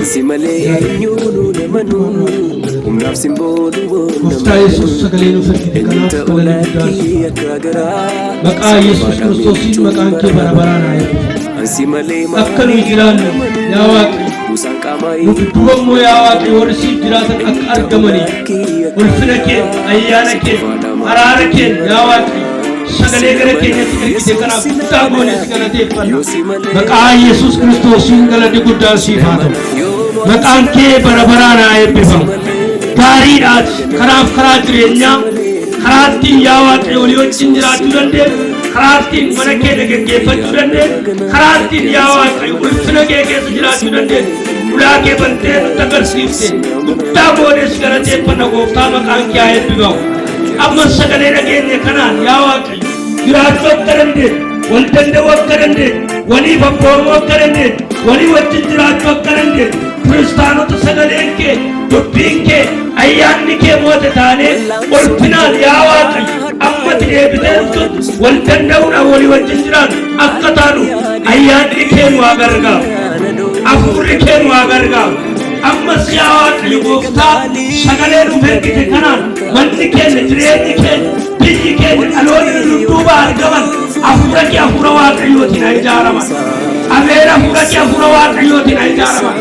Simale nyunu namanu umnaf simbolu Gooftaa Yesuus sagalee nuuf kennite kanaaf galanni akagara maqaa Yesuus Kiristoosiin maqaan kee bara baraan haa eebbifamu. Simale Akka nuyi jiraannu yaa Waaqayyo nu dudduuba immoo yaa Waaqayyo warri siif jiraatan akka argamaniif ulfina kee ayyaana kee araara kee yaa Waaqayyo sagalee gara keenyatti ergite kanaaf guddaa goones galateeffanna. Maqaa Yesuus Kiristoosiin galanni guddaan siif haa ta'u. Maqaan kee bara baraan haa eebbifamu. Gaariidhaati karaaf karaa jireenyaa karaa ittiin yaa Waaqayyo walii wajjin jiraachuu dandeenyu karaa ittiin mana kee gaggeeffachuu dandeenyu karaa ittiin yaa Waaqayyo ulfina kee keessa jiraachuu dandeenyu ulaa kee bantee nutti agarsiifte guddaa goones galateeffanna gooftaa maqaan kee haa eebbifamu. Amma sagalee dhageenya kanaan yaa Waaqayyo jiraachuu akka dandeenyu wal danda'uu akka dandeenyu waliif abboomuu akka dandeenyu walii wajjin jiraachuu akka dandeenyu kiristaanota sagaleen kee dubbiin kee ayyaanni kee moote taanee ulfinaan yaa Waaqayyo amma deebitee wal danda'uudhaan walii wajjin jiraannu akka taanu ayyaanni kee nu haa gargaaru hafuurri kee nu haa gargaaru. Ammas yaa Waaqayyo gooftaa sagalee nuuf ergite kanaan manni keenya jireenyi keenya biyyi keenya dhaloonni dudduuba argaman hafuura kee hafuura Waaqayyootiin haa ijaaraman. Abeera hafuura kee hafuura Waaqayyootiin haa ijaaraman.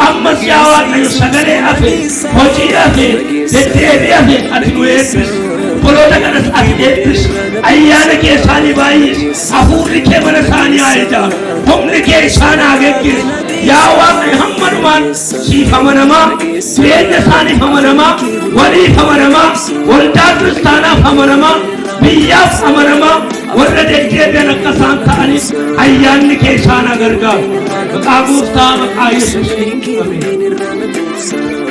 Ammas yaa Waaqayyo sagalee hafe hojii hafe deddeebii hafe ati nu eebbisi. Obboloota kanas ati eebbisi. Ayyaana kee isaanii baay'isi. Hafuurri kee mana isaanii haa ijaaru. Humni kee isaan haa geggeessu. Yaa Waaqayyo hamma dhumaan siif amanamaa jireenya isaaniif amanamaa waliif amanamaa waldaa kiristaanaaf amanamaa biyyaaf amanamaa warra deddeebi'an akka isaan ta'aniif ayyaanni kee isaan haa gargaaru. Maqaa gooftaa maqaa Yesuusiin ameen.